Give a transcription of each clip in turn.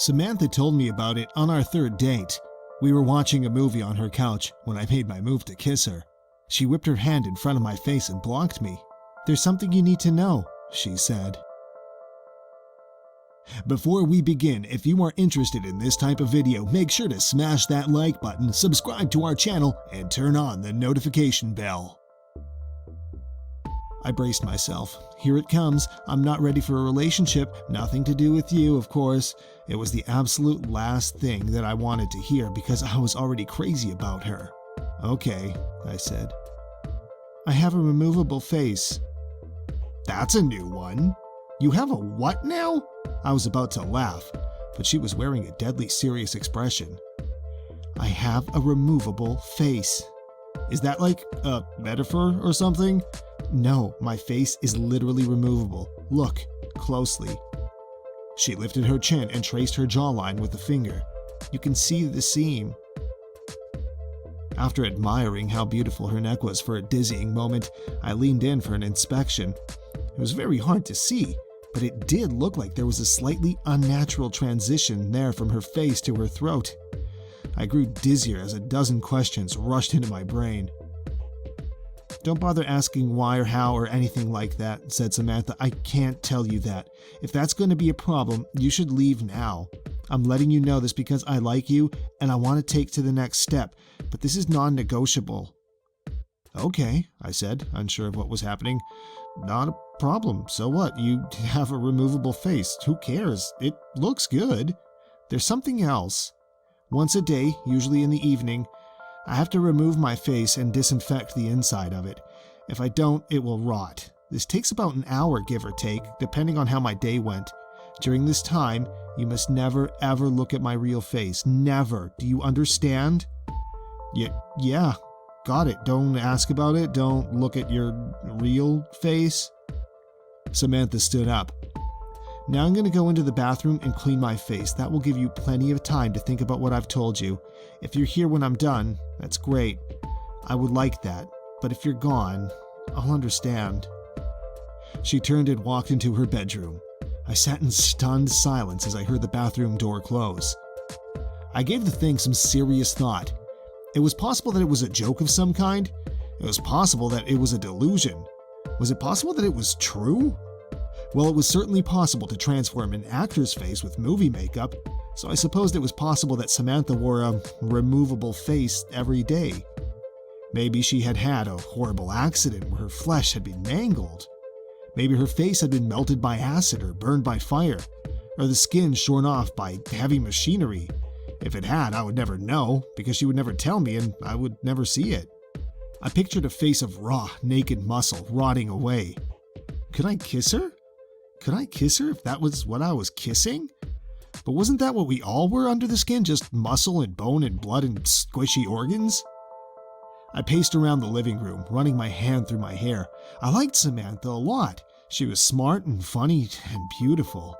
Samantha told me about it on our third date. We were watching a movie on her couch when I made my move to kiss her. She whipped her hand in front of my face and blocked me. "There's something you need to know," she said. Before we begin, if you are interested in this type of video, make sure to smash that like button, subscribe to our channel, and turn on the notification bell. I braced myself. Here it comes. I'm not ready for a relationship. Nothing to do with you, of course. It was the absolute last thing that I wanted to hear because I was already crazy about her. "Okay," I said. "I have a removable face." "That's a new one. You have a what now?" I was about to laugh, but she was wearing a deadly serious expression. "I have a removable face." "Is that like a metaphor or something?" "No, my face is literally removable. Look closely." She lifted her chin and traced her jawline with a finger. "You can see the seam." After admiring how beautiful her neck was for a dizzying moment, I leaned in for an inspection. It was very hard to see, but it did look like there was a slightly unnatural transition there from her face to her throat. I grew dizzier as a dozen questions rushed into my brain. "Don't bother asking why or how or anything like that," said Samantha. "I can't tell you that. If that's going to be a problem, you should leave now. I'm letting you know this because I like you and I want to take to the next step, but this is non-negotiable." "Okay," I said, unsure of what was happening. "Not a problem. So what? You have a removable face. Who cares? It looks good. There's something else. Once a day, usually in the evening, I have to remove my face and disinfect the inside of it. If I don't, it will rot. This takes about an hour, give or take, depending on how my day went. During this time, you must never ever look at my real face. Never. Do you understand?" Yeah. Got it. Don't ask about it. Don't look at your real face." Samantha stood up. "Now I'm going to go into the bathroom and clean my face. That will give you plenty of time to think about what I've told you. If you're here when I'm done, that's great. I would like that. But if you're gone, I'll understand." She turned and walked into her bedroom. I sat in stunned silence as I heard the bathroom door close. I gave the thing some serious thought. It was possible that it was a joke of some kind. It was possible that it was a delusion. Was it possible that it was true? Well, it was certainly possible to transform an actor's face with movie makeup, so I supposed it was possible that Samantha wore a removable face every day. Maybe she had had a horrible accident where her flesh had been mangled. Maybe her face had been melted by acid or burned by fire, or the skin shorn off by heavy machinery. If it had, I would never know, because she would never tell me and I would never see it. I pictured a face of raw, naked muscle rotting away. Could I kiss her? Could I kiss her if that was what I was kissing? But wasn't that what we all were under the skin, just muscle and bone and blood and squishy organs? I paced around the living room, running my hand through my hair. I liked Samantha a lot. She was smart and funny and beautiful.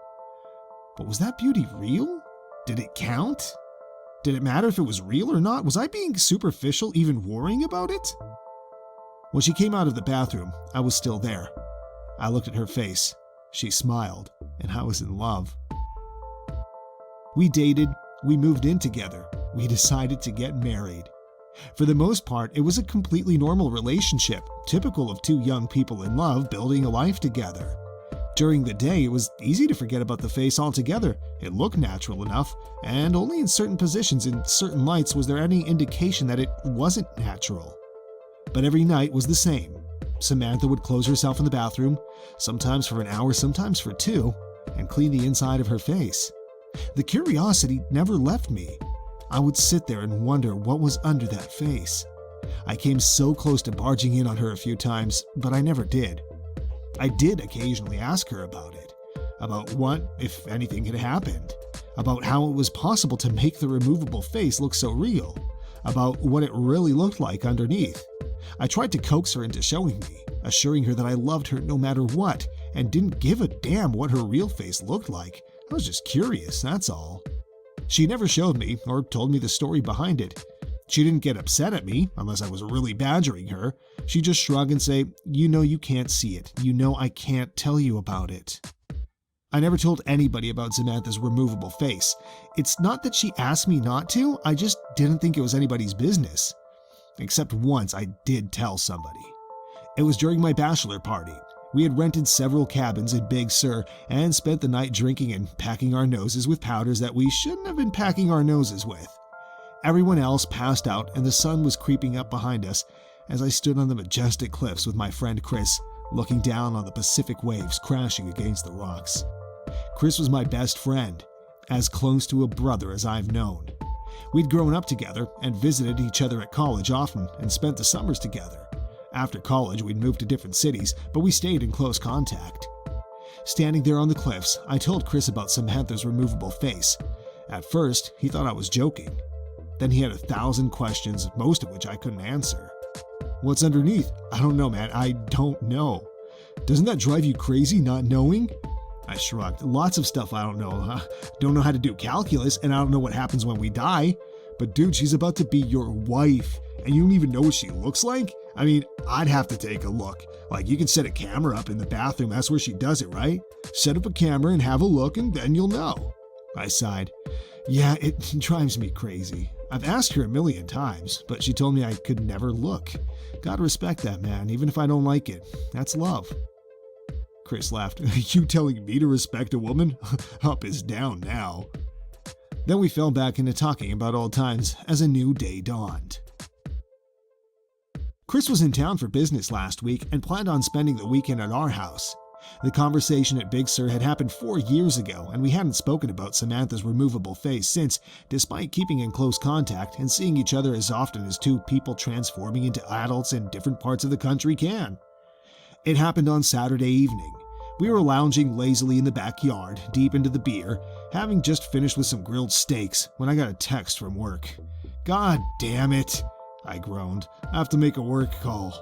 But was that beauty real? Did it count? Did it matter if it was real or not? Was I being superficial, even worrying about it? When she came out of the bathroom, I was still there. I looked at her face. She smiled, and I was in love. We dated, we moved in together, we decided to get married. For the most part, it was a completely normal relationship, typical of two young people in love building a life together. During the day, it was easy to forget about the face altogether. It looked natural enough, and only in certain positions, in certain lights, was there any indication that it wasn't natural. But every night was the same. Samantha would close herself in the bathroom, sometimes for an hour, sometimes for 2, and clean the inside of her face. The curiosity never left me. I would sit there and wonder what was under that face. I came so close to barging in on her a few times, but I never did. I did occasionally ask her about it, about what, if anything, had happened, about how it was possible to make the removable face look so real, about what it really looked like underneath. I tried to coax her into showing me, assuring her that I loved her no matter what, and didn't give a damn what her real face looked like. I was just curious, that's all. She never showed me or told me the story behind it. She didn't get upset at me, unless I was really badgering her. She'd just shrug and say, "You know you can't see it. You know I can't tell you about it." I never told anybody about Samantha's removable face. It's not that she asked me not to, I just didn't think it was anybody's business. Except once I did tell somebody. It was during my bachelor party. We had rented several cabins in Big Sur and spent the night drinking and packing our noses with powders that we shouldn't have been packing our noses with. Everyone else passed out and the sun was creeping up behind us as I stood on the majestic cliffs with my friend Chris, looking down on the Pacific waves crashing against the rocks. Chris was my best friend, as close to a brother as I've known. We'd grown up together and visited each other at college often and spent the summers together. After college, we'd moved to different cities, but we stayed in close contact. Standing there on the cliffs, I told Chris about Samantha's removable face. At first, he thought I was joking. Then he had 1,000 questions, most of which I couldn't answer. What's underneath? I don't know, man. I don't know. Doesn't that drive you crazy not knowing? I shrugged. Lots of stuff I don't know. Don't know how to do calculus, and I don't know what happens when we die. But dude, she's about to be your wife, and you don't even know what she looks like? I mean, I'd have to take a look. Like, you can set a camera up in the bathroom. That's where she does it, right? Set up a camera and have a look, and then you'll know. I sighed. Yeah, it drives me crazy. I've asked her 1,000,000 times, but she told me I could never look. Gotta respect that, man, even if I don't like it. That's love. Chris laughed. You telling me to respect a woman? Up is down now. Then we fell back into talking about old times as a new day dawned. Chris was in town for business last week and planned on spending the weekend at our house. The conversation at Big Sur had happened 4 years ago, and we hadn't spoken about Samantha's removable face since, despite keeping in close contact and seeing each other as often as two people transforming into adults in different parts of the country can. It happened on Saturday evening. We were lounging lazily in the backyard, deep into the beer, having just finished with some grilled steaks when I got a text from work. God damn it, I groaned. I have to make a work call.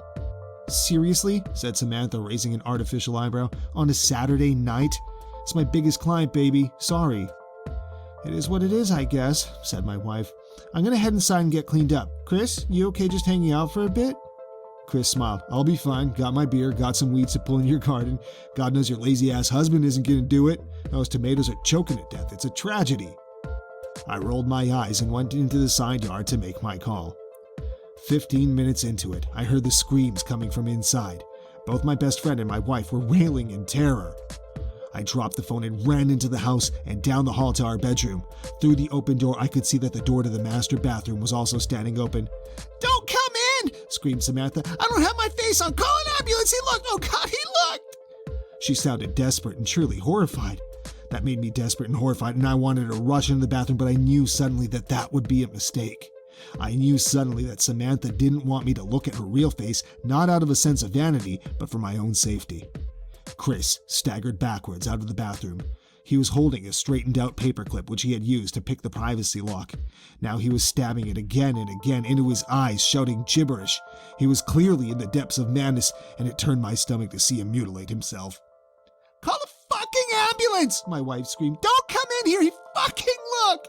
Seriously? Said Samantha, raising an artificial eyebrow. On a Saturday night? It's my biggest client, baby. Sorry. It is what it is, I guess, said my wife. I'm gonna head inside and get cleaned up. Chris, you okay just hanging out for a bit? Chris smiled. I'll be fine. Got my beer, got some weeds to pull in your garden. God knows your lazy-ass husband isn't gonna do it. Those tomatoes are choking to death. It's a tragedy. I rolled my eyes and went into the side yard to make my call. 15 minutes into it, I heard the screams coming from inside. Both my best friend and my wife were wailing in terror. I dropped the phone and ran into the house and down the hall to our bedroom. Through the open door, I could see that the door to the master bathroom was also standing open. Don't come in! Screamed Samantha. I don't have my face on. Call an ambulance! He looked! Oh God, he looked! She sounded desperate and truly horrified. That made me desperate and horrified, and I wanted to rush into the bathroom, but I knew suddenly that that would be a mistake. I knew suddenly that Samantha didn't want me to look at her real face, not out of a sense of vanity, but for my own safety. Chris staggered backwards out of the bathroom. He was holding a straightened-out paperclip which he had used to pick the privacy lock. Now he was stabbing it again and again into his eyes, shouting gibberish. He was clearly in the depths of madness, and it turned my stomach to see him mutilate himself. Call the fucking ambulance! My wife screamed. Don't come in here! He fucking looked!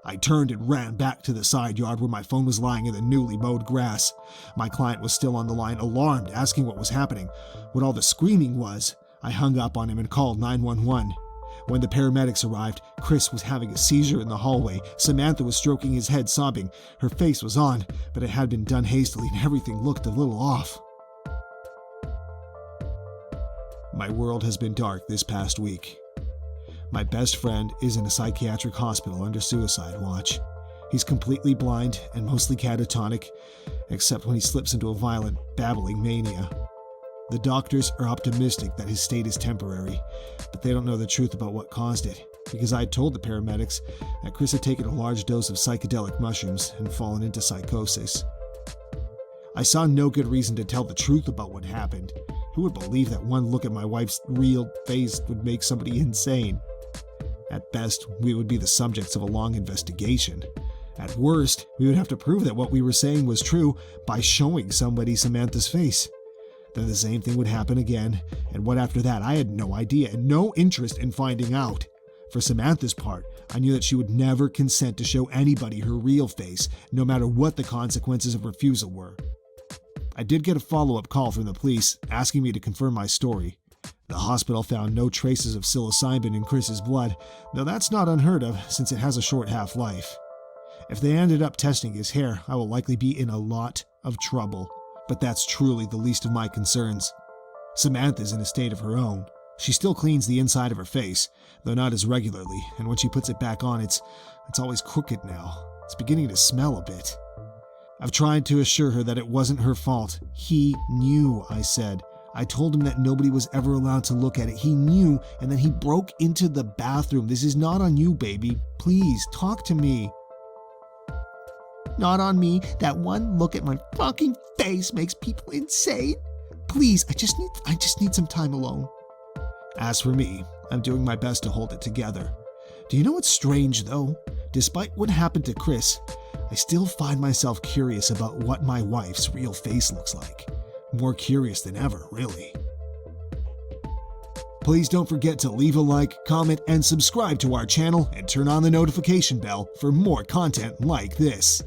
I turned and ran back to the side yard where my phone was lying in the newly mowed grass. My client was still on the line, alarmed, asking what was happening, what all the screaming was. I hung up on him and called 911. When the paramedics arrived, Chris was having a seizure in the hallway. Samantha was stroking his head, sobbing. Her face was on, but it had been done hastily and everything looked a little off. My world has been dark this past week. My best friend is in a psychiatric hospital under suicide watch. He's completely blind and mostly catatonic, except when he slips into a violent, babbling mania. The doctors are optimistic that his state is temporary, but they don't know the truth about what caused it, because I had told the paramedics that Chris had taken a large dose of psychedelic mushrooms and fallen into psychosis. I saw no good reason to tell the truth about what happened. Who would believe that one look at my wife's real face would make somebody insane? At best, we would be the subjects of a long investigation. At worst, we would have to prove that what we were saying was true by showing somebody Samantha's face. Then the same thing would happen again, and what after that, I had no idea and no interest in finding out. For Samantha's part, I knew that she would never consent to show anybody her real face, no matter what the consequences of refusal were. I did get a follow-up call from the police asking me to confirm my story. The hospital found no traces of psilocybin in Chris's blood, though that's not unheard of since it has a short half-life. If they ended up testing his hair, I will likely be in a lot of trouble, but that's truly the least of my concerns. Samantha's in a state of her own. She still cleans the inside of her face, though not as regularly, and when she puts it back on, it's always crooked now. It's beginning to smell a bit. I've tried to assure her that it wasn't her fault. He knew, I said. I told him that nobody was ever allowed to look at it. He knew, and then he broke into the bathroom. This is not on you, baby. Please, talk to me. Not on me. That one look at my fucking face makes people insane. Please, I just need some time alone. As for me, I'm doing my best to hold it together. Do you know what's strange, though? Despite what happened to Chris, I still find myself curious about what my wife's real face looks like. More curious than ever, really. Please don't forget to leave a like, comment, and subscribe to our channel and turn on the notification bell for more content like this.